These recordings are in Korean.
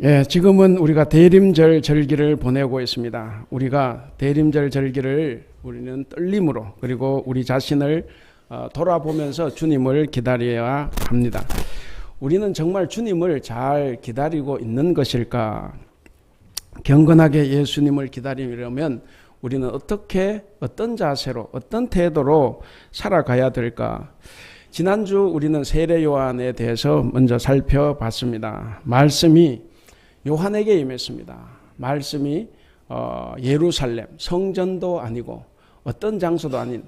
예, 지금은 우리가 대림절 절기를 보내고 있습니다. 우리가 대림절 절기를 우리는 떨림으로 그리고 우리 자신을 돌아보면서 주님을 기다려야 합니다. 우리는 정말 주님을 잘 기다리고 있는 것일까? 경건하게 예수님을 기다리려면 우리는 어떤 자세로, 어떤 태도로 살아가야 될까? 지난주 우리는 세례 요한에 대해서 먼저 살펴봤습니다. 말씀이 요한에게 임했습니다. 말씀이 예루살렘, 성전도 아니고 어떤 장소도 아닌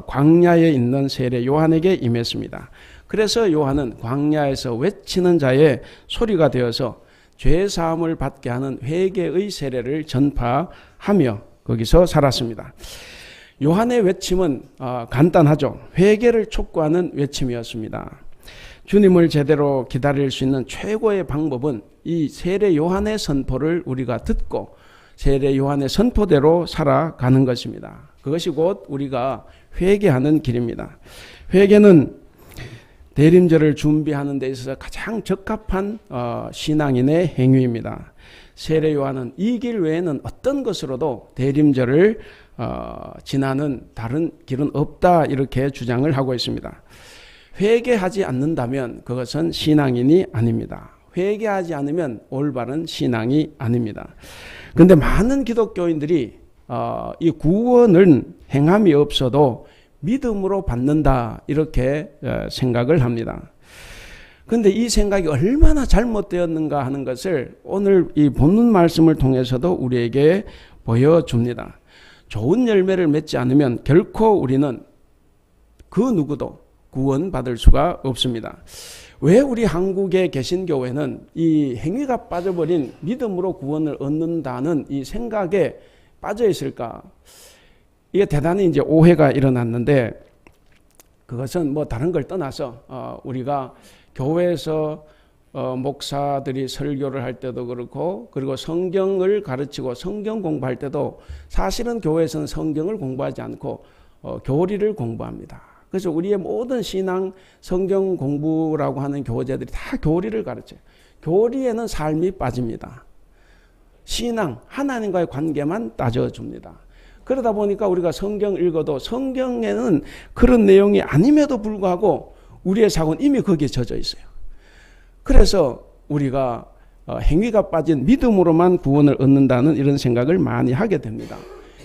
광야에 있는 세례 요한에게 임했습니다. 그래서 요한은 광야에서 외치는 자의 소리가 되어서 죄 사함을 받게 하는 회개의 세례를 전파하며 거기서 살았습니다. 요한의 외침은 간단하죠. 회개를 촉구하는 외침이었습니다. 주님을 제대로 기다릴 수 있는 최고의 방법은 이 세례 요한의 선포를 우리가 듣고 세례 요한의 선포대로 살아가는 것입니다. 그것이 곧 우리가 회개하는 길입니다. 회개는 대림절을 준비하는 데 있어서 가장 적합한 신앙인의 행위입니다. 세례 요한은 이 길 외에는 어떤 것으로도 대림절을 지나는 다른 길은 없다 이렇게 주장을 하고 있습니다. 회개하지 않는다면 그것은 신앙인이 아닙니다. 회개하지 않으면 올바른 신앙이 아닙니다. 그런데 많은 기독교인들이 이 구원은 행함이 없어도 믿음으로 받는다 이렇게 생각을 합니다. 그런데 이 생각이 얼마나 잘못되었는가 하는 것을 오늘 이 본문 말씀을 통해서도 우리에게 보여줍니다. 좋은 열매를 맺지 않으면 결코 우리는 그 누구도 구원받을 수가 없습니다. 왜 우리 한국의 개신교회는 이 행위가 빠져버린 믿음으로 구원을 얻는다는 이 생각에 빠져 있을까? 이게 대단히 이제 오해가 일어났는데 그것은 뭐 다른 걸 떠나서 우리가 교회에서 목사들이 설교를 할 때도 그렇고 그리고 성경을 가르치고 성경 공부할 때도 사실은 교회에서는 성경을 공부하지 않고 교리를 공부합니다. 그래서 우리의 모든 신앙 성경 공부라고 하는 교재들이 다 교리를 가르쳐요. 교리에는 삶이 빠집니다. 신앙, 하나님과의 관계만 따져줍니다. 그러다 보니까 우리가 성경 읽어도 성경에는 그런 내용이 아님에도 불구하고 우리의 사고는 이미 거기에 젖어 있어요. 그래서 우리가 행위가 빠진 믿음으로만 구원을 얻는다는 이런 생각을 많이 하게 됩니다.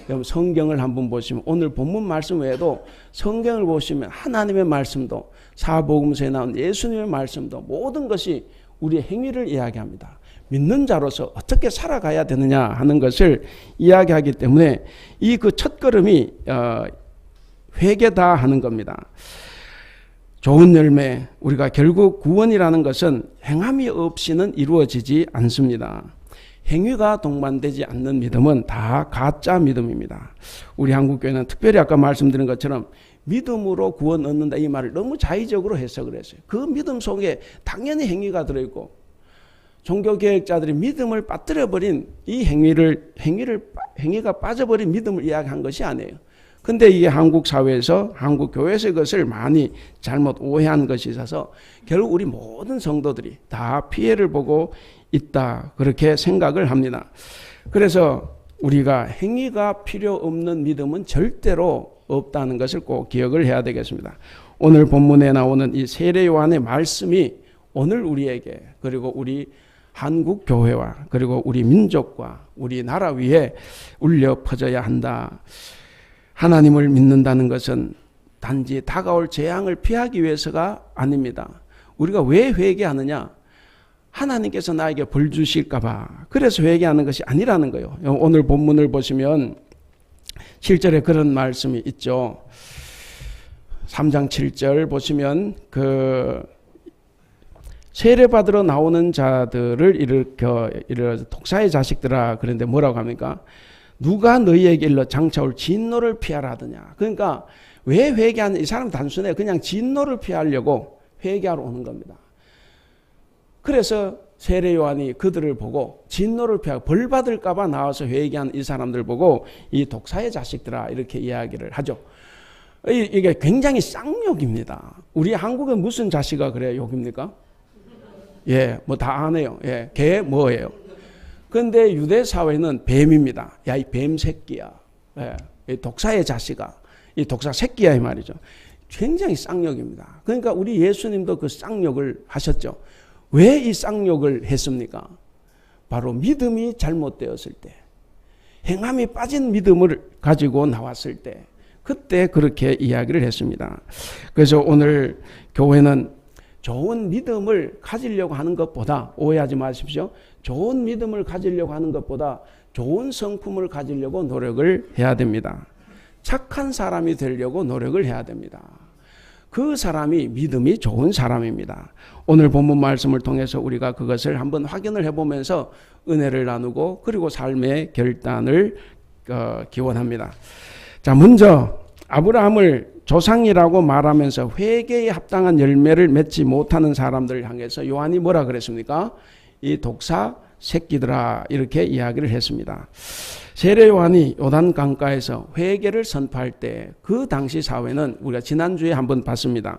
여러분 성경을 한번 보시면 오늘 본문 말씀 외에도 성경을 보시면 하나님의 말씀도 사복음서에 나온 예수님의 말씀도 모든 것이 우리의 행위를 이야기합니다. 믿는 자로서 어떻게 살아가야 되느냐 하는 것을 이야기하기 때문에 이 그 첫걸음이 회개다 하는 겁니다. 좋은 열매, 우리가 결국 구원이라는 것은 행함이 없이는 이루어지지 않습니다. 행위가 동반되지 않는 믿음은 다 가짜 믿음입니다. 우리 한국교회는 특별히 아까 말씀드린 것처럼 믿음으로 구원 얻는다 이 말을 너무 자의적으로 해석을 했어요. 그 믿음 속에 당연히 행위가 들어있고 종교개혁자들이 믿음을 빠뜨려버린 이 행위가 빠져버린 믿음을 이야기한 것이 아니에요. 근데 이게 한국 사회에서 한국 교회에서 이것을 많이 잘못 오해한 것이 있어서 결국 우리 모든 성도들이 다 피해를 보고 있다 그렇게 생각을 합니다. 그래서 우리가 행위가 필요 없는 믿음은 절대로 없다는 것을 꼭 기억을 해야 되겠습니다. 오늘 본문에 나오는 이 세례 요한의 말씀이 오늘 우리에게 그리고 우리 한국 교회와 그리고 우리 민족과 우리 나라 위에 울려 퍼져야 한다. 하나님을 믿는다는 것은 단지 다가올 재앙을 피하기 위해서가 아닙니다. 우리가 왜 회개하느냐? 하나님께서 나에게 벌 주실까 봐. 그래서 회개하는 것이 아니라는 거예요. 오늘 본문을 보시면 7절에 그런 말씀이 있죠. 3장 7절 보시면 그 세례받으러 나오는 자들을 일으켜 독사의 자식들아 그런데 뭐라고 합니까? 누가 너희에게 일러 장차올 진노를 피하라 하더냐. 그러니까 왜 회개하는 이 사람 단순해 그냥 진노를 피하려고 회개하러 오는 겁니다. 그래서 세례 요한이 그들을 보고 진노를 피하고 벌 받을까 봐 나와서 회개하는 이 사람들 보고 이 독사의 자식들아 이렇게 이야기를 하죠. 이게 굉장히 쌍욕입니다. 우리 한국은 무슨 자식아 그래야 욕입니까? 예, 뭐 다 아네요. 예, 개 뭐예요? 그런데 유대 사회는 뱀입니다. 야, 이 뱀 새끼야. 예, 이 독사의 자식아. 이 독사 새끼야 이 말이죠. 굉장히 쌍욕입니다. 그러니까 우리 예수님도 그 쌍욕을 하셨죠. 왜 이 쌍욕을 했습니까? 바로 믿음이 잘못되었을 때, 행함이 빠진 믿음을 가지고 나왔을 때, 그때 그렇게 이야기를 했습니다. 그래서 오늘 교회는 좋은 믿음을 가지려고 하는 것보다, 오해하지 마십시오. 좋은 믿음을 가지려고 하는 것보다 좋은 성품을 가지려고 노력을 해야 됩니다. 착한 사람이 되려고 노력을 해야 됩니다. 그 사람이 믿음이 좋은 사람입니다. 오늘 본문 말씀을 통해서 우리가 그것을 한번 확인을 해보면서 은혜를 나누고 그리고 삶의 결단을 기원합니다. 자, 먼저 아브라함을 조상이라고 말하면서 회개에 합당한 열매를 맺지 못하는 사람들을 향해서 요한이 뭐라 그랬습니까? 이 독사 새끼들아, 이렇게 이야기를 했습니다. 세례 요한이 요단 강가에서 회개를 선포할 때 그 당시 사회는 우리가 지난주에 한번 봤습니다.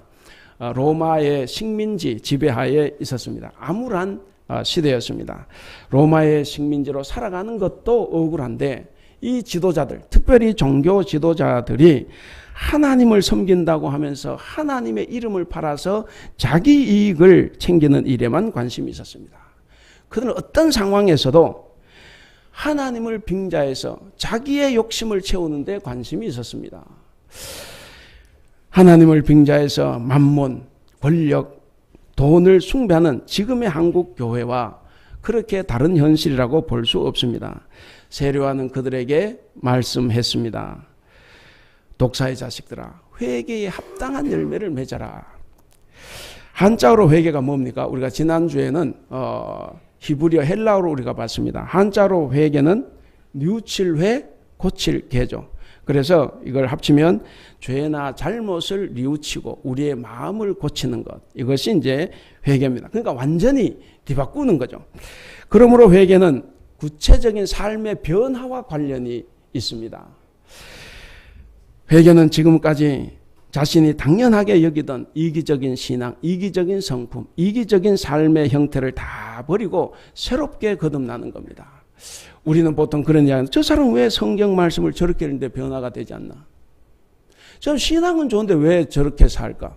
로마의 식민지 지배하에 있었습니다. 암울한 시대였습니다. 로마의 식민지로 살아가는 것도 억울한데 이 지도자들, 특별히 종교 지도자들이 하나님을 섬긴다고 하면서 하나님의 이름을 팔아서 자기 이익을 챙기는 일에만 관심이 있었습니다. 그들은 어떤 상황에서도 하나님을 빙자해서 자기의 욕심을 채우는 데 관심이 있었습니다. 하나님을 빙자해서 만몬, 권력, 돈을 숭배하는 지금의 한국 교회와 그렇게 다른 현실이라고 볼 수 없습니다. 세례요한은 그들에게 말씀했습니다. 독사의 자식들아, 회개에 합당한 열매를 맺어라. 한자어로 회개가 뭡니까? 우리가 지난주에는 히브리어 헬라어로 우리가 봤습니다. 한자로 회개는 뉘우칠회 고칠개죠. 그래서 이걸 합치면 죄나 잘못을 뉘우치고 우리의 마음을 고치는 것, 이것이 이제 회개입니다. 그러니까 완전히 뒤바꾸는 거죠. 그러므로 회개는 구체적인 삶의 변화와 관련이 있습니다. 회개는 지금까지 자신이 당연하게 여기던 이기적인 신앙, 이기적인 성품, 이기적인 삶의 형태를 다 버리고 새롭게 거듭나는 겁니다. 우리는 보통 그런 이야기는 저 사람은 왜 성경 말씀을 저렇게 했는데 변화가 되지 않나? 저 신앙은 좋은데 왜 저렇게 살까?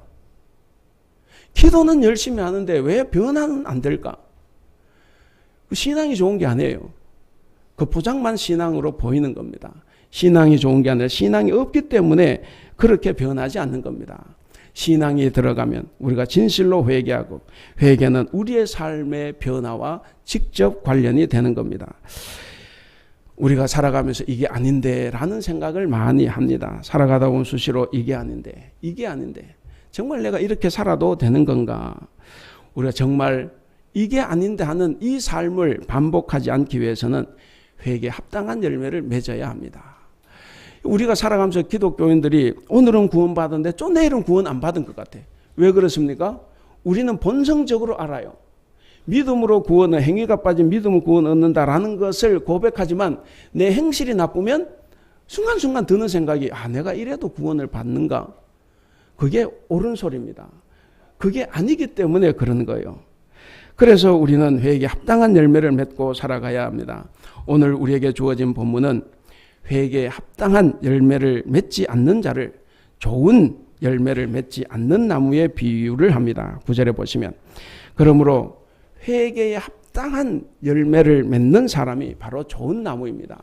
기도는 열심히 하는데 왜 변화는 안 될까? 그 신앙이 좋은 게 아니에요. 그 포장만 신앙으로 보이는 겁니다. 신앙이 좋은 게 아니라 신앙이 없기 때문에 그렇게 변하지 않는 겁니다. 신앙이 들어가면 우리가 진실로 회개하고 회개는 우리의 삶의 변화와 직접 관련이 되는 겁니다. 우리가 살아가면서 이게 아닌데 라는 생각을 많이 합니다. 살아가다 보면 수시로 이게 아닌데 정말 내가 이렇게 살아도 되는 건가? 우리가 정말 이게 아닌데 하는 이 삶을 반복하지 않기 위해서는 회개에 합당한 열매를 맺어야 합니다. 우리가 살아가면서 기독교인들이 오늘은 구원 받았는데 좀 내일은 구원 안 받은 것 같아. 왜 그렇습니까? 우리는 본성적으로 알아요. 믿음으로 구원은 행위가 빠진 믿음으로 구원 얻는다라는 것을 고백하지만 내 행실이 나쁘면 순간순간 드는 생각이 내가 이래도 구원을 받는가? 그게 옳은 소리입니다. 그게 아니기 때문에 그런 거예요. 그래서 우리는 회개에 합당한 열매를 맺고 살아가야 합니다. 오늘 우리에게 주어진 본문은 회개에 합당한 열매를 맺지 않는 자를 좋은 열매를 맺지 않는 나무에 비유를 합니다. 9절에 보시면 그러므로 회개에 합당한 열매를 맺는 사람이 바로 좋은 나무입니다.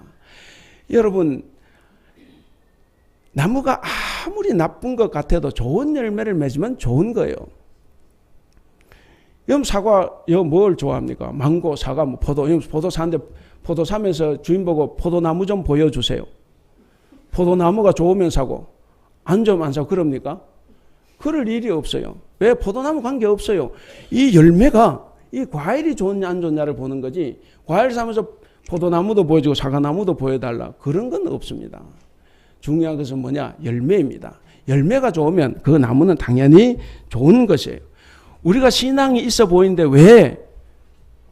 여러분, 나무가 아무리 나쁜 것 같아도 좋은 열매를 맺으면 좋은 거예요. 여러분 사과 뭘 좋아합니까? 망고, 사과, 포도. 포도 사는데 포도 사면서 주인 보고 포도나무 좀 보여주세요. 포도나무가 좋으면 사고 안 좋으면 안 사고 그럽니까? 그럴 일이 없어요. 왜? 포도나무 관계없어요. 이 열매가 이 과일이 좋냐 안 좋냐를 보는 거지 과일 사면서 포도나무도 보여주고 사과나무도 보여달라 그런 건 없습니다. 중요한 것은 뭐냐? 열매입니다. 열매가 좋으면 그 나무는 당연히 좋은 것이에요. 우리가 신앙이 있어 보이는데 왜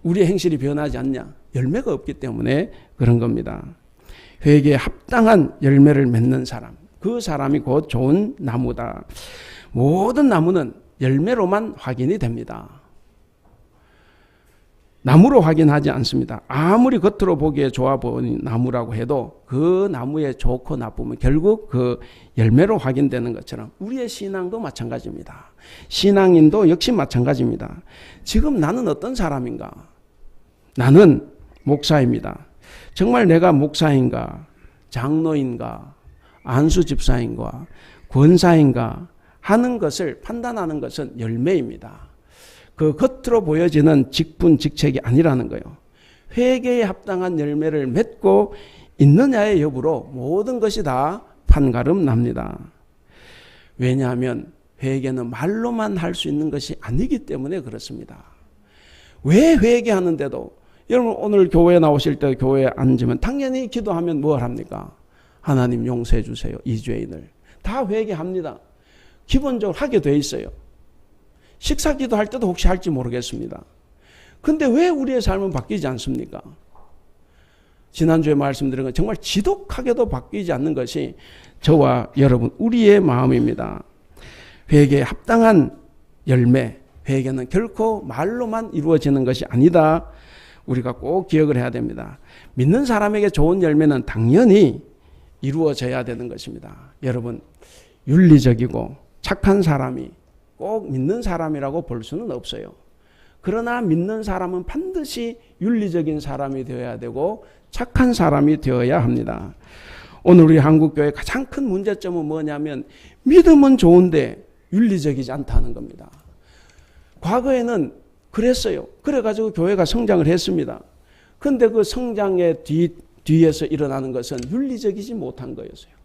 우리의 행실이 변하지 않냐? 열매가 없기 때문에 그런 겁니다. 회개에 합당한 열매를 맺는 사람, 그 사람이 곧 좋은 나무다. 모든 나무는 열매로만 확인이 됩니다. 나무로 확인하지 않습니다. 아무리 겉으로 보기에 좋아 보이는 나무라고 해도 그 나무의 좋고 나쁨은 결국 그 열매로 확인되는 것처럼 우리의 신앙도 마찬가지입니다. 신앙인도 역시 마찬가지입니다. 지금 나는 어떤 사람인가? 나는 목사입니다. 정말 내가 목사인가? 장로인가? 안수집사인가? 권사인가? 하는 것을 판단하는 것은 열매입니다. 그 겉으로 보여지는 직분, 직책이 아니라는 거예요. 회개에 합당한 열매를 맺고 있느냐의 여부로 모든 것이 다 판가름 납니다. 왜냐하면 회개는 말로만 할 수 있는 것이 아니기 때문에 그렇습니다. 왜 회개하는데도 여러분 오늘 교회에 나오실 때 교회에 앉으면 당연히 기도하면 뭘 합니까? 하나님 용서해 주세요. 이 죄인을. 다 회개합니다. 기본적으로 하게 돼 있어요. 식사 기도할 때도 혹시 할지 모르겠습니다. 근데 왜 우리의 삶은 바뀌지 않습니까? 지난주에 말씀드린 건 정말 지독하게도 바뀌지 않는 것이 저와 여러분 우리의 마음입니다. 회개에 합당한 열매, 회개는 결코 말로만 이루어지는 것이 아니다. 우리가 꼭 기억을 해야 됩니다. 믿는 사람에게 좋은 열매는 당연히 이루어져야 되는 것입니다. 여러분, 윤리적이고 착한 사람이 꼭 믿는 사람이라고 볼 수는 없어요. 그러나 믿는 사람은 반드시 윤리적인 사람이 되어야 되고 착한 사람이 되어야 합니다. 오늘 우리 한국교회의 가장 큰 문제점은 뭐냐면 믿음은 좋은데 윤리적이지 않다는 겁니다. 과거에는 그랬어요. 그래가지고 교회가 성장을 했습니다. 그런데 그 성장의 뒤에서 일어나는 것은 윤리적이지 못한 거였어요.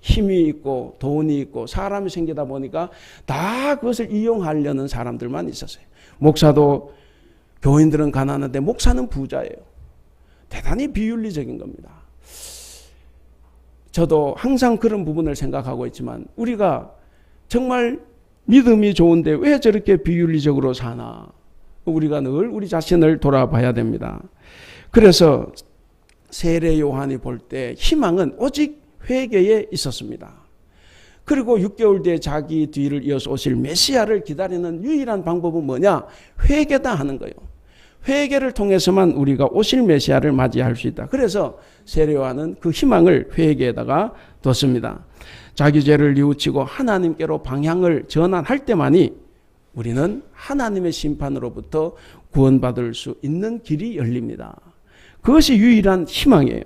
힘이 있고 돈이 있고 사람이 생기다 보니까 다 그것을 이용하려는 사람들만 있었어요. 목사도 교인들은 가난한데 목사는 부자예요. 대단히 비윤리적인 겁니다. 저도 항상 그런 부분을 생각하고 있지만 우리가 정말 믿음이 좋은데 왜 저렇게 비윤리적으로 사나? 우리가 늘 우리 자신을 돌아봐야 됩니다. 그래서 세례 요한이 볼 때 희망은 오직 회개에 있었습니다. 그리고 6개월 뒤에 자기 뒤를 이어서 오실 메시아를 기다리는 유일한 방법은 뭐냐? 회개다 하는 거예요. 회개를 통해서만 우리가 오실 메시아를 맞이할 수 있다. 그래서 세례 요한은 그 희망을 회개에다가 뒀습니다. 자기 죄를 뉘우치고 하나님께로 방향을 전환할 때만이 우리는 하나님의 심판으로부터 구원받을 수 있는 길이 열립니다. 그것이 유일한 희망이에요.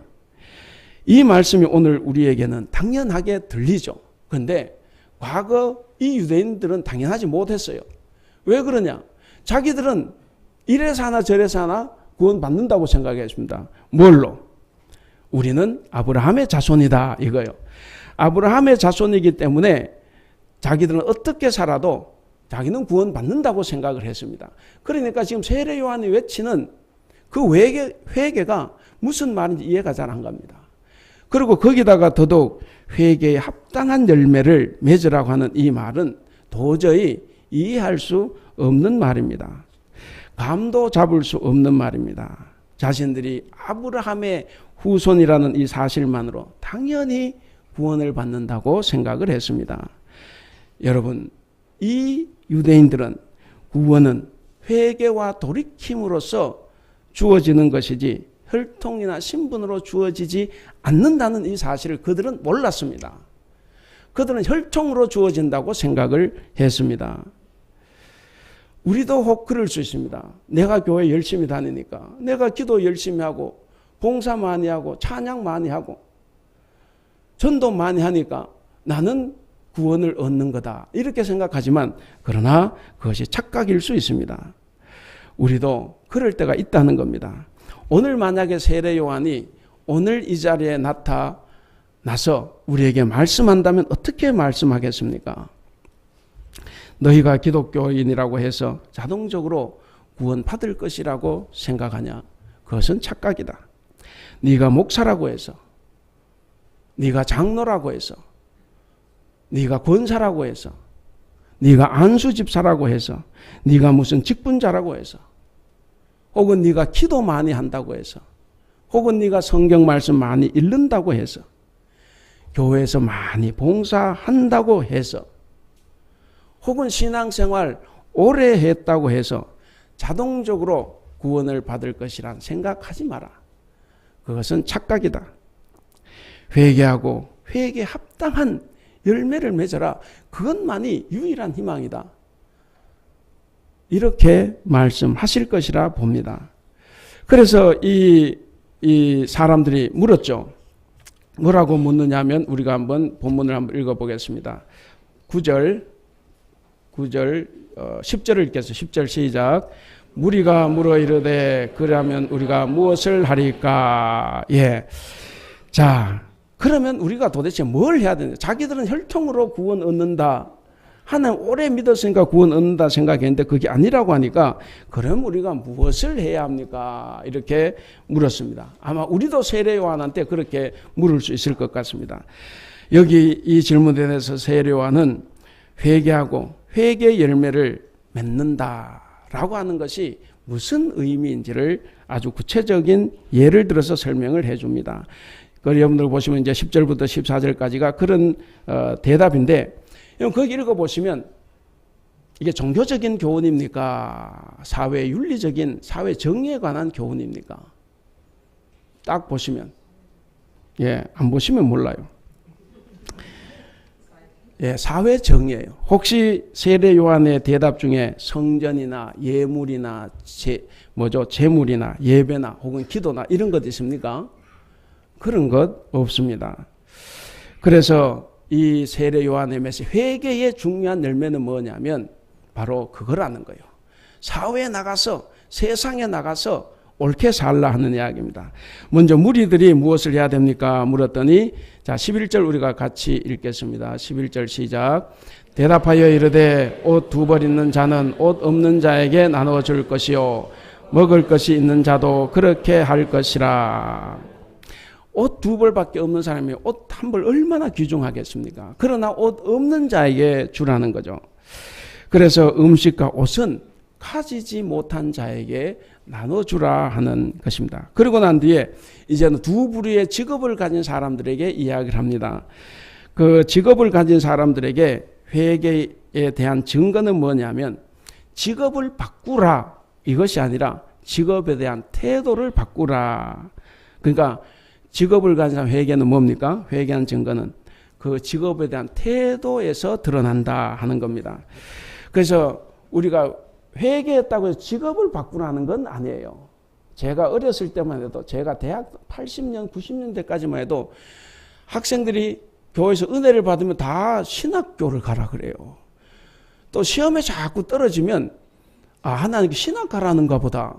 이 말씀이 오늘 우리에게는 당연하게 들리죠. 그런데 과거 이 유대인들은 당연하지 못했어요. 왜 그러냐? 자기들은 이래서 하나 저래서 하나 구원받는다고 생각했습니다. 뭘로? 우리는 아브라함의 자손이다 이거예요. 아브라함의 자손이기 때문에 자기들은 어떻게 살아도 자기는 구원받는다고 생각을 했습니다. 그러니까 지금 세례 요한이 외치는 그 회개가 무슨 말인지 이해가 잘 안 갑니다. 그리고 거기다가 더더욱 회개에 합당한 열매를 맺으라고 하는 이 말은 도저히 이해할 수 없는 말입니다. 감도 잡을 수 없는 말입니다. 자신들이 아브라함의 후손이라는 이 사실만으로 당연히 구원을 받는다고 생각을 했습니다. 여러분, 이 유대인들은 구원은 회개와 돌이킴으로써 주어지는 것이지 혈통이나 신분으로 주어지지 않는다는 이 사실을 그들은 몰랐습니다. 그들은 혈통으로 주어진다고 생각을 했습니다. 우리도 혹 그럴 수 있습니다. 내가 교회 열심히 다니니까, 내가 기도 열심히 하고 봉사 많이 하고 찬양 많이 하고 전도 많이 하니까 나는 구원을 얻는 거다 이렇게 생각하지만 그러나 그것이 착각일 수 있습니다. 우리도 그럴 때가 있다는 겁니다. 오늘 만약에 세례 요한이 오늘 이 자리에 나타나서 우리에게 말씀한다면 어떻게 말씀하겠습니까? 너희가 기독교인이라고 해서 자동적으로 구원받을 것이라고 생각하냐? 그것은 착각이다. 네가 목사라고 해서, 네가 장로라고 해서, 네가 권사라고 해서, 네가 안수집사라고 해서, 네가 무슨 직분자라고 해서, 혹은 네가 기도 많이 한다고 해서, 혹은 네가 성경 말씀 많이 읽는다고 해서, 교회에서 많이 봉사한다고 해서, 혹은 신앙생활 오래 했다고 해서 자동적으로 구원을 받을 것이란 생각하지 마라. 그것은 착각이다. 회개하고 회개에 합당한 열매를 맺어라. 그것만이 유일한 희망이다. 이렇게 말씀하실 것이라 봅니다. 그래서 이 사람들이 물었죠. 뭐라고 묻느냐면 우리가 한번 본문을 한번 읽어보겠습니다. 9절 10절을 읽겠습니다. 10절 시작. 무리가 물어 이르되 그러면 우리가 무엇을 하리까? 예. 자, 그러면 우리가 도대체 뭘 해야 되냐? 자기들은 혈통으로 구원 얻는다. 하나님 오래 믿었으니까 구원 얻는다 생각했는데 그게 아니라고 하니까 그럼 우리가 무엇을 해야 합니까? 이렇게 물었습니다. 아마 우리도 세례 요한한테 그렇게 물을 수 있을 것 같습니다. 여기 이 질문에 대해서 세례 요한은 회개하고 회개의 열매를 맺는다라고 하는 것이 무슨 의미인지를 아주 구체적인 예를 들어서 설명을 해줍니다. 여러분들 보시면 이제 10절부터 14절까지가 그런 대답인데 거기 읽어보시면 이게 종교적인 교훈입니까? 사회 윤리적인 사회 정의에 관한 교훈입니까? 딱 보시면 안 보시면 몰라요. 사회 정의예요. 혹시 세례 요한의 대답 중에 성전이나 예물이나 제물이나 예배나 혹은 기도나 이런 것 있습니까? 그런 것 없습니다. 그래서 이 세례 요한의 메시지 회개의 중요한 열매는 뭐냐면 바로 그거라는 거예요. 사회에 나가서 세상에 나가서 옳게 살라 하는 이야기입니다. 먼저 무리들이 무엇을 해야 됩니까? 물었더니 자 11절 우리가 같이 읽겠습니다. 11절 시작. 대답하여 이르되 옷 두 벌 있는 자는 옷 없는 자에게 나누어 줄 것이요 먹을 것이 있는 자도 그렇게 할 것이라. 옷 두 벌밖에 없는 사람이 옷 한 벌 얼마나 귀중하겠습니까? 그러나 옷 없는 자에게 주라는 거죠. 그래서 음식과 옷은 가지지 못한 자에게 나눠주라 하는 것입니다. 그러고 난 뒤에 이제는 두 부류의 직업을 가진 사람들에게 이야기를 합니다. 그 직업을 가진 사람들에게 회개에 대한 증거는 뭐냐면 직업을 바꾸라 이것이 아니라 직업에 대한 태도를 바꾸라. 그러니까 직업을 가진 사람 회개는 뭡니까? 회개한 증거는 그 직업에 대한 태도에서 드러난다 하는 겁니다. 그래서 우리가 회개했다고 해서 직업을 바꾸라는 건 아니에요. 제가 어렸을 때만 해도 제가 대학 80년, 90년대까지만 해도 학생들이 교회에서 은혜를 받으면 다 신학교를 가라 그래요. 또 시험에 자꾸 떨어지면 하나님 신학 가라는가 보다.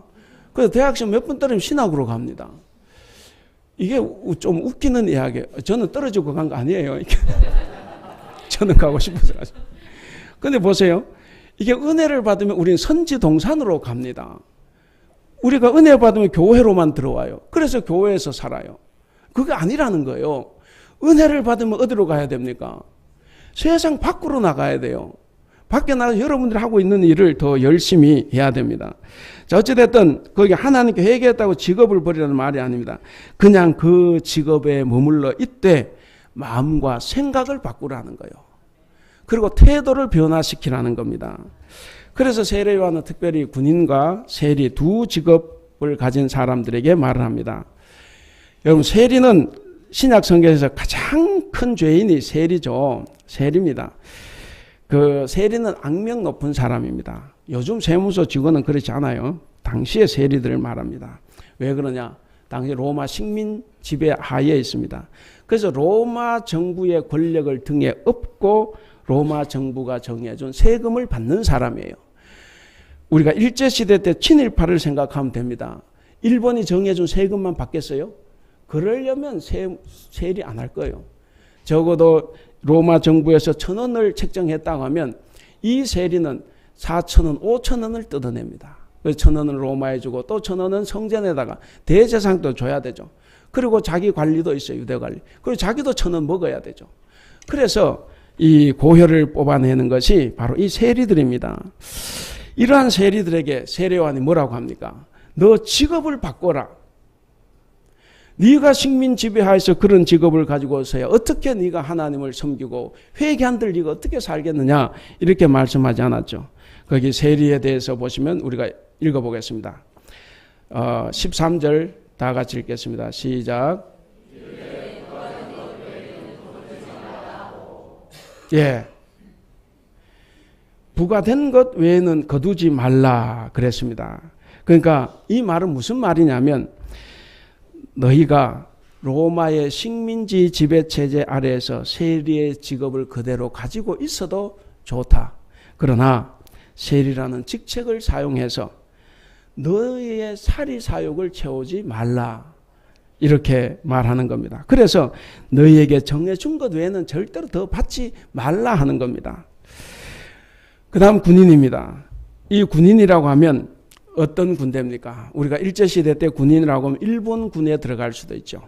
그래서 대학 시험 몇 번 떨어지면 신학으로 갑니다. 이게 좀 웃기는 이야기예요. 저는 떨어지고 간 거 아니에요. 저는 가고 싶어서 가죠. 근데 보세요. 이게 은혜를 받으면 우리는 선지동산으로 갑니다. 우리가 은혜 받으면 교회로만 들어와요. 그래서 교회에서 살아요. 그게 아니라는 거예요. 은혜를 받으면 어디로 가야 됩니까? 세상 밖으로 나가야 돼요. 밖에 나가서 여러분들이 하고 있는 일을 더 열심히 해야 됩니다. 자, 어찌됐든 거기 하나님께 회개했다고 직업을 버리라는 말이 아닙니다. 그냥 그 직업에 머물러 있되 마음과 생각을 바꾸라는 거예요. 그리고 태도를 변화시키라는 겁니다. 그래서 세례 요한은 특별히 군인과 세리 두 직업을 가진 사람들에게 말을 합니다. 여러분 세리는 신약 성경에서 가장 큰 죄인이 세리죠. 세리입니다. 그 세리는 악명 높은 사람입니다. 요즘 세무서 직원은 그렇지 않아요. 당시의 세리들을 말합니다. 왜 그러냐? 당시 로마 식민 지배 하에 있습니다. 그래서 로마 정부의 권력을 등에 업고 로마 정부가 정해준 세금을 받는 사람이에요. 우리가 일제시대 때 친일파를 생각하면 됩니다. 일본이 정해준 세금만 받겠어요? 그러려면 세리 안 할 거예요. 적어도 로마 정부에서 1,000원을 책정했다고 하면 이 세리는 4,000원, 5,000원을 뜯어냅니다. 그래서 1,000원을 로마에 주고 또 1,000원은 성전에다가 대제사장도 줘야 되죠. 그리고 자기 관리도 있어요. 유대관리. 그리고 자기도 1,000원 먹어야 되죠. 그래서 이 고혈을 뽑아내는 것이 바로 이 세리들입니다. 이러한 세리들에게 세례 요한이 뭐라고 합니까? 너 직업을 바꿔라. 네가 식민 지배하에서 그런 직업을 가지고서야 어떻게 네가 하나님을 섬기고 회개한들 네가 어떻게 살겠느냐 이렇게 말씀하지 않았죠. 거기 세리에 대해서 보시면 우리가 읽어보겠습니다. 13절 다 같이 읽겠습니다. 시작. 예. 부과된 것 외에는 거두지 말라 그랬습니다. 그러니까 이 말은 무슨 말이냐면 너희가 로마의 식민지 지배체제 아래에서 세리의 직업을 그대로 가지고 있어도 좋다. 그러나 세리라는 직책을 사용해서 너희의 사리사욕을 채우지 말라. 이렇게 말하는 겁니다. 그래서 너희에게 정해준 것 외에는 절대로 더 받지 말라 하는 겁니다. 그 다음 군인입니다. 이 군인이라고 하면 어떤 군대입니까? 우리가 일제시대 때 군인이라고 하면 일본 군에 들어갈 수도 있죠.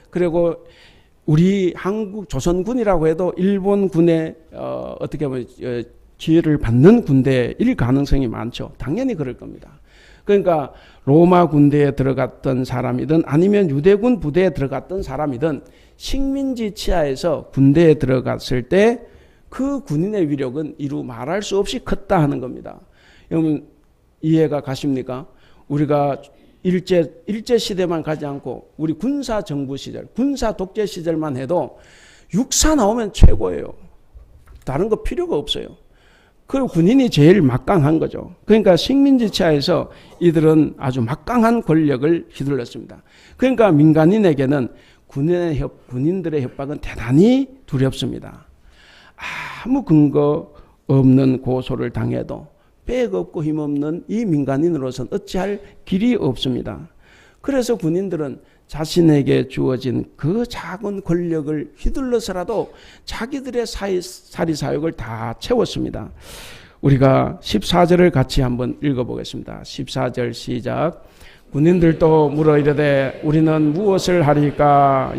그리고 우리 한국 조선군이라고 해도 일본 군에 어떻게 보면 지혜를 받는 군대일 가능성이 많죠. 당연히 그럴 겁니다. 그러니까 로마 군대에 들어갔던 사람이든 아니면 유대군 부대에 들어갔던 사람이든 식민지 치하에서 군대에 들어갔을 때 그 군인의 위력은 이루 말할 수 없이 컸다 하는 겁니다. 여러분 이해가 가십니까? 우리가 일제 시대만 가지 않고 우리 군사 정부 시절, 군사 독재 시절만 해도 육사 나오면 최고예요. 다른 거 필요가 없어요. 그 군인이 제일 막강한 거죠. 그러니까 식민지 치하에서 이들은 아주 막강한 권력을 휘둘렀습니다. 그러니까 민간인에게는 군인들의 협박은 대단히 두렵습니다. 아무 근거 없는 고소를 당해도 백 없고 힘없는 이 민간인으로서는 어찌할 길이 없습니다. 그래서 군인들은 자신에게 주어진 그 작은 권력을 휘둘러서라도 자기들의 사리사욕을 다 채웠습니다. 우리가 14절을 같이 한번 읽어보겠습니다. 14절 시작. 군인들도 물어 이르되 우리는 무엇을 하리까?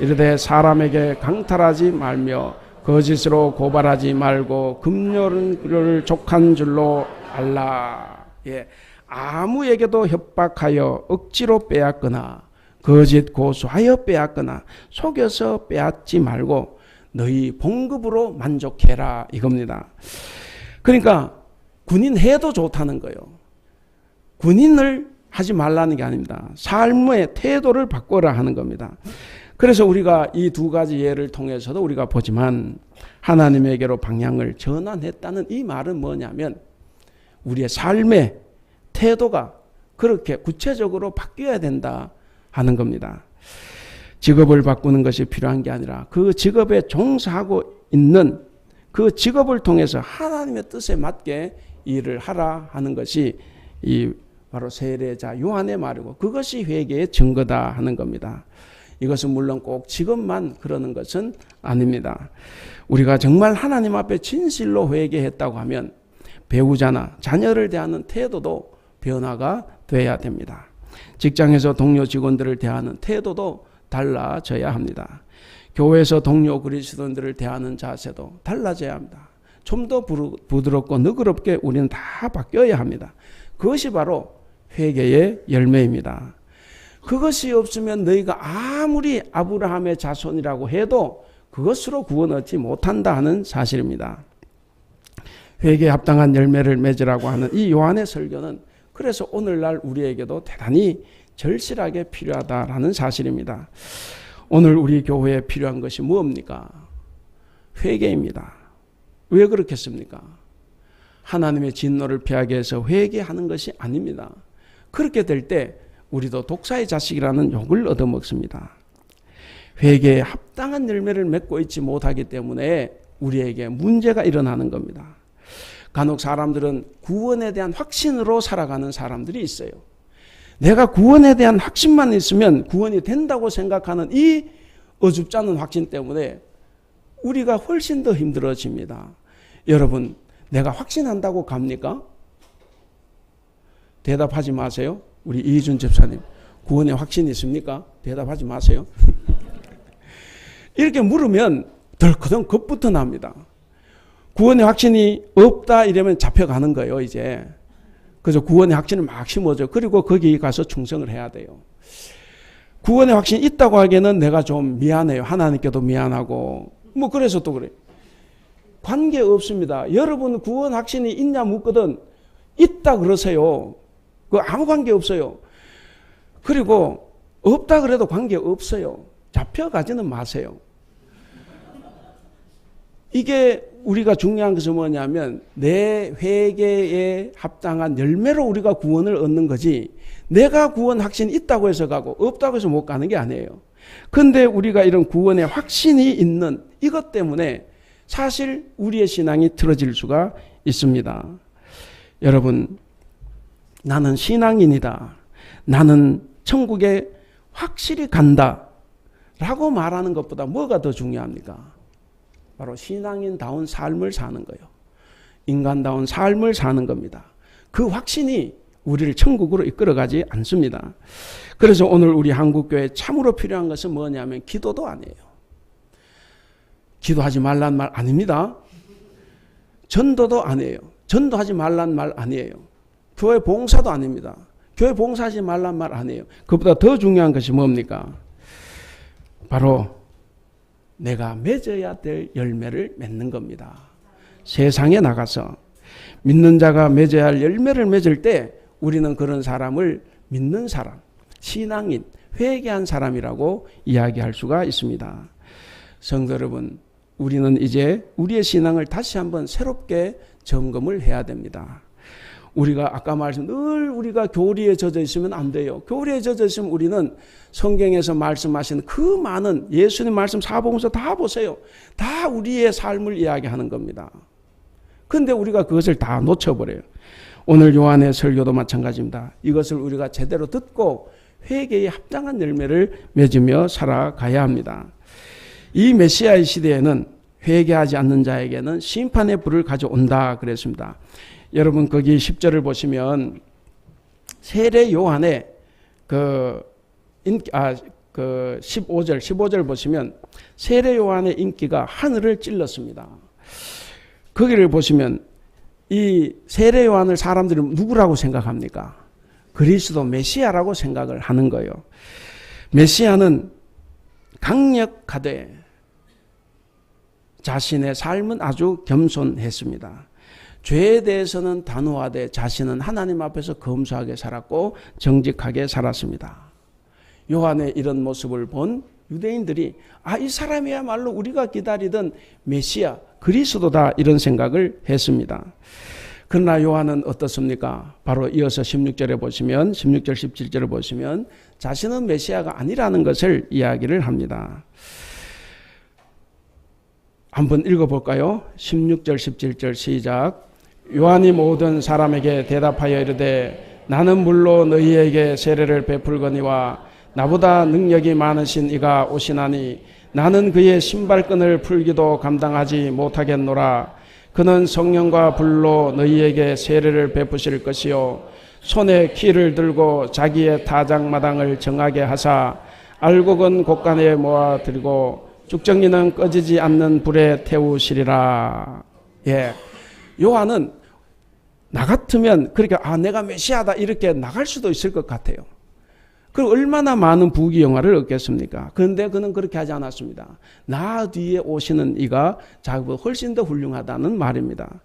이르되 사람에게 강탈하지 말며 거짓으로 고발하지 말고 금요를 족한 줄로 알라. 예. 아무에게도 협박하여 억지로 빼앗거나 거짓 고소하여 빼앗거나 속여서 빼앗지 말고 너희 봉급으로 만족해라 이겁니다. 그러니까 군인 해도 좋다는 거예요. 군인을 하지 말라는 게 아닙니다. 삶의 태도를 바꿔라 하는 겁니다. 그래서 우리가 이 두 가지 예를 통해서도 우리가 보지만 하나님에게로 방향을 전환했다는 이 말은 뭐냐면 우리의 삶의 태도가 그렇게 구체적으로 바뀌어야 된다 하는 겁니다. 직업을 바꾸는 것이 필요한 게 아니라 그 직업에 종사하고 있는 그 직업을 통해서 하나님의 뜻에 맞게 일을 하라 하는 것이 이 바로 세례자 요한의 말이고 그것이 회개의 증거다 하는 겁니다. 이것은 물론 꼭 직업만 그러는 것은 아닙니다. 우리가 정말 하나님 앞에 진실로 회개했다고 하면 배우자나 자녀를 대하는 태도도 변화가 돼야 됩니다. 직장에서 동료 직원들을 대하는 태도도 달라져야 합니다. 교회에서 동료 그리스도인들을 대하는 자세도 달라져야 합니다. 좀 더 부드럽고 너그럽게 우리는 다 바뀌어야 합니다. 그것이 바로 회개의 열매입니다. 그것이 없으면 너희가 아무리 아브라함의 자손이라고 해도 그것으로 구원 얻지 못한다 하는 사실입니다. 회개에 합당한 열매를 맺으라고 하는 이 요한의 설교는 그래서 오늘날 우리에게도 대단히 절실하게 필요하다라는 사실입니다. 오늘 우리 교회에 필요한 것이 뭡니까? 회개입니다. 왜 그렇겠습니까? 하나님의 진노를 피하기 위해서 회개하는 것이 아닙니다. 그렇게 될 때 우리도 독사의 자식이라는 욕을 얻어먹습니다. 회개에 합당한 열매를 맺고 있지 못하기 때문에 우리에게 문제가 일어나는 겁니다. 간혹 사람들은 구원에 대한 확신으로 살아가는 사람들이 있어요. 내가 구원에 대한 확신만 있으면 구원이 된다고 생각하는 이 어줍지 않은 확신 때문에 우리가 훨씬 더 힘들어집니다. 여러분, 내가 확신한다고 갑니까? 대답하지 마세요. 우리 이희준 집사님, 구원에 확신이 있습니까? 대답하지 마세요. 이렇게 물으면 덜커덩 겁부터 납니다. 구원의 확신이 없다 이러면 잡혀가는 거예요, 이제. 그래서 구원의 확신을 막 심어줘. 그리고 거기 가서 충성을 해야 돼요. 구원의 확신이 있다고 하기에는 내가 좀 미안해요. 하나님께도 미안하고. 뭐 그래서 또 그래. 관계 없습니다. 여러분 구원 확신이 있냐 묻거든 있다 그러세요. 그 아무 관계 없어요. 그리고 없다 그래도 관계 없어요. 잡혀가지는 마세요. 이게 우리가 중요한 것은 뭐냐면 내 회개에 합당한 열매로 우리가 구원을 얻는 거지, 내가 구원 확신이 있다고 해서 가고 없다고 해서 못 가는 게 아니에요. 그런데 우리가 이런 구원의 확신이 있는 이것 때문에 사실 우리의 신앙이 틀어질 수가 있습니다. 여러분, 나는 신앙인이다, 나는 천국에 확실히 간다 라고 말하는 것보다 뭐가 더 중요합니까? 바로 신앙인다운 삶을 사는 거예요. 인간다운 삶을 사는 겁니다. 그 확신이 우리를 천국으로 이끌어가지 않습니다. 그래서 오늘 우리 한국교회에 참으로 필요한 것은 뭐냐면 기도도 아니에요. 기도하지 말란 말 아닙니다. 전도도 아니에요. 전도하지 말란 말 아니에요. 교회 봉사도 아닙니다. 교회 봉사하지 말란 말 아니에요. 그보다 더 중요한 것이 뭡니까? 바로 내가 맺어야 될 열매를 맺는 겁니다. 세상에 나가서 믿는 자가 맺어야 할 열매를 맺을 때 우리는 그런 사람을 믿는 사람, 신앙인, 회개한 사람이라고 이야기할 수가 있습니다. 성도 여러분, 우리는 이제 우리의 신앙을 다시 한번 새롭게 점검을 해야 됩니다. 우리가 아까 말씀 늘 우리가 교리에 젖어 있으면 안 돼요. 교리에 젖어 있으면 우리는 성경에서 말씀하신 그 많은 예수님 말씀 사복음서 다 보세요. 다 우리의 삶을 이야기하는 겁니다. 그런데 우리가 그것을 다 놓쳐버려요. 오늘 요한의 설교도 마찬가지입니다. 이것을 우리가 제대로 듣고 회개에 합당한 열매를 맺으며 살아가야 합니다. 이 메시아의 시대에는 회개하지 않는 자에게는 심판의 불을 가져온다 그랬습니다. 여러분 거기 10절을 보시면 세례 요한의 그 15절 보시면 세례 요한의 인기가 하늘을 찔렀습니다. 거기를 보시면 이 세례 요한을 사람들이 누구라고 생각합니까? 그리스도 메시아라고 생각을 하는 거예요. 메시아는 강력하되 자신의 삶은 아주 겸손했습니다. 죄에 대해서는 단호하되 자신은 하나님 앞에서 검소하게 살았고 정직하게 살았습니다. 요한의 이런 모습을 본 유대인들이 이 사람이야말로 우리가 기다리던 메시아 그리스도다 이런 생각을 했습니다. 그러나 요한은 어떻습니까? 바로 이어서 16절에 보시면 16절 17절에 보시면 자신은 메시아가 아니라는 것을 이야기를 합니다. 한번 읽어볼까요? 16절 17절 시작. 요한이 모든 사람에게 대답하여 이르되 나는 물로 너희에게 세례를 베풀거니와 나보다 능력이 많으신 이가 오시나니 나는 그의 신발끈을 풀기도 감당하지 못하겠노라. 그는 성령과 불로 너희에게 세례를 베푸실 것이요 손에 키를 들고 자기의 타작마당을 정하게 하사 알곡은 곳간에 모아 들고 죽정이는 꺼지지 않는 불에 태우시리라. 예, 요한은 나 같으면 그러니까 내가 메시아다 이렇게 나갈 수도 있을 것 같아요. 그럼 얼마나 많은 부귀영화를 얻겠습니까? 그런데 그는 그렇게 하지 않았습니다. 나 뒤에 오시는 이가 자기보다 훨씬 더 훌륭하다는 말입니다.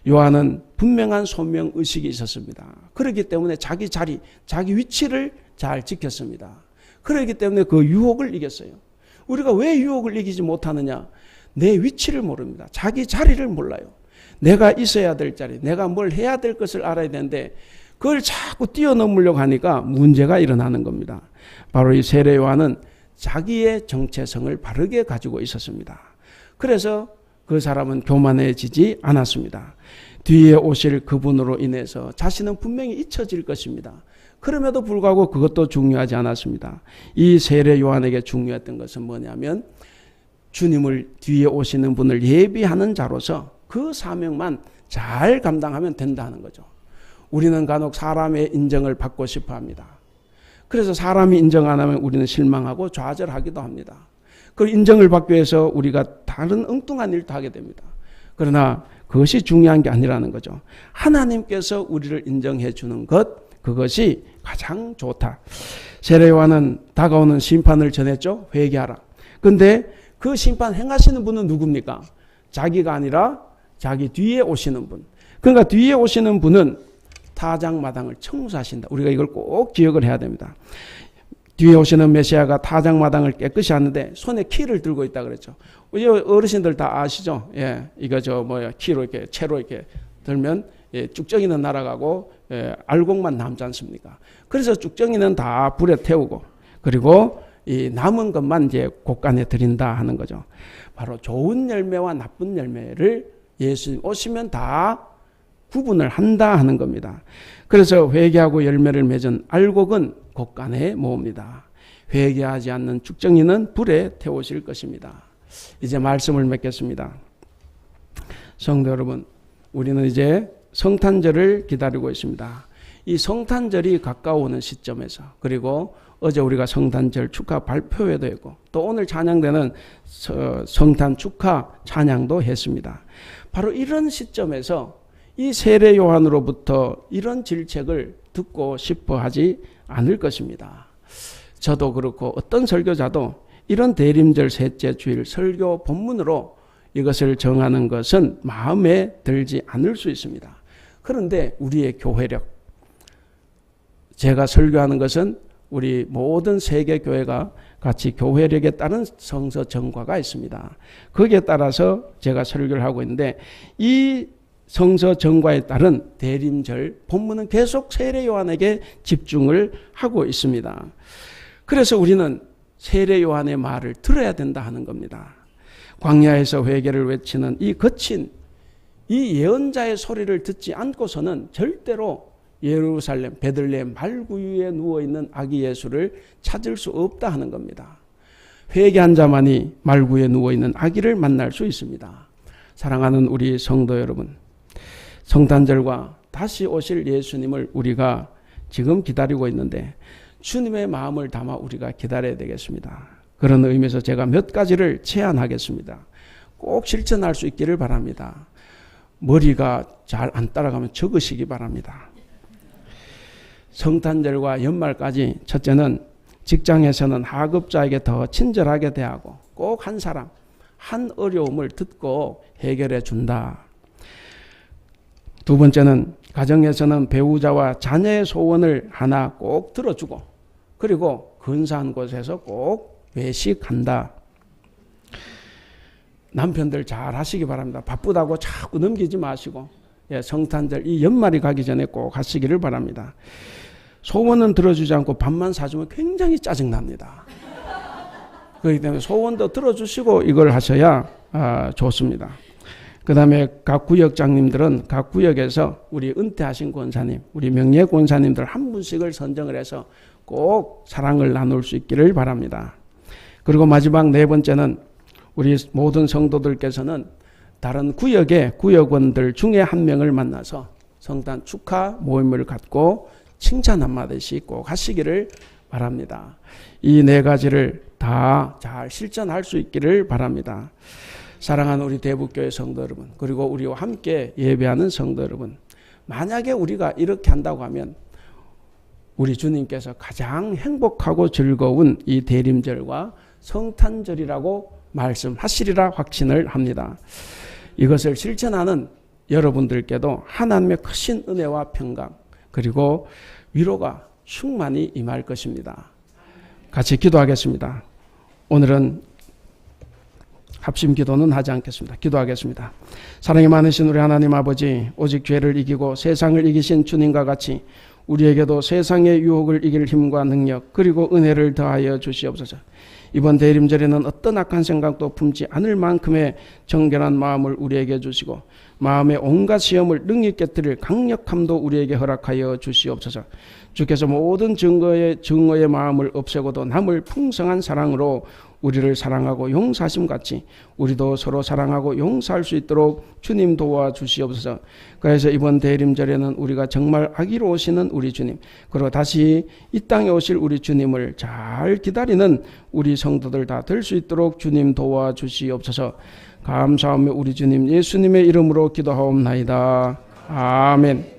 요한은 분명한 소명의식이 있었습니다. 그렇기 때문에 자기 자리, 자기 위치를 잘 지켰습니다. 그렇기 때문에 그 유혹을 이겼어요. 우리가 왜 유혹을 이기지 못하느냐? 내 위치를 모릅니다. 자기 자리를 몰라요. 내가 있어야 될 자리, 내가 뭘 해야 될 것을 알아야 되는데 그걸 자꾸 뛰어넘으려고 하니까 문제가 일어나는 겁니다. 바로 이 세례 요한은 자기의 정체성을 바르게 가지고 있었습니다. 그래서 그 사람은 교만해지지 않았습니다. 뒤에 오실 그분으로 인해서 자신은 분명히 잊혀질 것입니다. 그럼에도 불구하고 그것도 중요하지 않았습니다. 이 세례 요한에게 중요했던 것은 뭐냐면 주님을 뒤에 오시는 분을 예비하는 자로서 그 사명만 잘 감당하면 된다는 거죠. 우리는 간혹 사람의 인정을 받고 싶어 합니다. 그래서 사람이 인정 안 하면 우리는 실망하고 좌절하기도 합니다. 그 인정을 받기 위해서 우리가 다른 엉뚱한 일도 하게 됩니다. 그러나 그것이 중요한 게 아니라는 거죠. 하나님께서 우리를 인정해 주는 것, 그것이 가장 좋다. 세례 요한은 다가오는 심판을 전했죠. 회개하라. 그런데 그 심판 행하시는 분은 누굽니까? 자기가 아니라 자기 뒤에 오시는 분. 그러니까 뒤에 오시는 분은 타작마당을 청소하신다. 우리가 이걸 꼭 기억을 해야 됩니다. 뒤에 오시는 메시아가 타작마당을 깨끗이 하는데 손에 키를 들고 있다 그랬죠. 어르신들 다 아시죠? 예, 이거 키로 이렇게 채로 이렇게 들면 쭉정이는 날아가고 알곡만 남지 않습니까? 그래서 쭉정이는 다 불에 태우고 그리고 이 남은 것만 이제 곳간에 드린다 하는 거죠. 바로 좋은 열매와 나쁜 열매를 예수님 오시면 다 구분을 한다 하는 겁니다. 그래서 회개하고 열매를 맺은 알곡은 곳간에 모읍니다. 회개하지 않는 쭉정이는 불에 태우실 것입니다. 이제 말씀을 맺겠습니다. 성도 여러분, 우리는 이제 성탄절을 기다리고 있습니다. 이 성탄절이 가까워오는 시점에서 그리고 어제 우리가 성탄절 축하 발표회도 했고 또 오늘 찬양되는 성탄 축하 찬양도 했습니다. 바로 이런 시점에서 이 세례 요한으로부터 이런 질책을 듣고 싶어 하지 않을 것입니다. 저도 그렇고 어떤 설교자도 이런 대림절 셋째 주일 설교 본문으로 이것을 정하는 것은 마음에 들지 않을 수 있습니다. 그런데 우리의 교회력, 제가 설교하는 것은 우리 모든 세계 교회가 같이 교회력에 따른 성서 정과가 있습니다. 거기에 따라서 제가 설교를 하고 있는데 이 성서 정과에 따른 대림절 본문은 계속 세례 요한에게 집중을 하고 있습니다. 그래서 우리는 세례 요한의 말을 들어야 된다 하는 겁니다. 광야에서 회개를 외치는 이 거친 이 예언자의 소리를 듣지 않고서는 절대로 예루살렘 베들레헴 말구유에 누워있는 아기 예수를 찾을 수 없다 하는 겁니다. 회개한 자만이 말구유에 누워있는 아기를 만날 수 있습니다. 사랑하는 우리 성도 여러분, 성탄절과 다시 오실 예수님을 우리가 지금 기다리고 있는데 주님의 마음을 담아 우리가 기다려야 되겠습니다. 그런 의미에서 제가 몇 가지를 제안하겠습니다. 꼭 실천할 수 있기를 바랍니다. 머리가 잘 안 따라가면 적으시기 바랍니다. 성탄절과 연말까지 첫째는 직장에서는 하급자에게 더 친절하게 대하고 꼭 한 사람, 한 어려움을 듣고 해결해 준다. 두 번째는 가정에서는 배우자와 자녀의 소원을 하나 꼭 들어주고 그리고 근사한 곳에서 꼭 외식한다. 남편들 잘 하시기 바랍니다. 바쁘다고 자꾸 넘기지 마시고 성탄절 이 연말이 가기 전에 꼭 하시기를 바랍니다. 소원은 들어주지 않고 밥만 사주면 굉장히 짜증납니다. 그렇기 때문에 소원도 들어주시고 이걸 하셔야 좋습니다. 그 다음에 각 구역장님들은 각 구역에서 우리 은퇴하신 권사님, 우리 명예 권사님들 한 분씩을 선정을 해서 꼭 사랑을 나눌 수 있기를 바랍니다. 그리고 마지막 네 번째는 우리 모든 성도들께서는 다른 구역의 구역원들 중에 한 명을 만나서 성탄 축하 모임을 갖고 칭찬 한마디씩 꼭 하시기를 바랍니다. 이 네 가지를 다 잘 실천할 수 있기를 바랍니다. 사랑하는 우리 대북교회 성도 여러분, 그리고 우리와 함께 예배하는 성도 여러분, 만약에 우리가 이렇게 한다고 하면 우리 주님께서 가장 행복하고 즐거운 이 대림절과 성탄절이라고 말씀하시리라 확신을 합니다. 이것을 실천하는 여러분들께도 하나님의 크신 은혜와 평강 그리고 위로가 충만히 임할 것입니다. 같이 기도하겠습니다. 오늘은 합심 기도는 하지 않겠습니다. 기도하겠습니다. 사랑이 많으신 우리 하나님 아버지, 오직 죄를 이기고 세상을 이기신 주님과 같이 우리에게도 세상의 유혹을 이길 힘과 능력 그리고 은혜를 더하여 주시옵소서. 이번 대림절에는 어떤 악한 생각도 품지 않을 만큼의 정결한 마음을 우리에게 주시고 마음의 온갖 시험을 능히 깨뜨릴 강력함도 우리에게 허락하여 주시옵소서. 주께서 모든 증오의 마음을 없애고도 남을 풍성한 사랑으로 우리를 사랑하고 용서하심 같이 우리도 서로 사랑하고 용서할 수 있도록 주님 도와주시옵소서. 그래서 이번 대림절에는 우리가 정말 아기로 오시는 우리 주님, 그리고 다시 이 땅에 오실 우리 주님을 잘 기다리는 우리 성도들 다 될 수 있도록 주님 도와주시옵소서. 감사하며 우리 주님 예수님의 이름으로 기도하옵나이다. 아멘.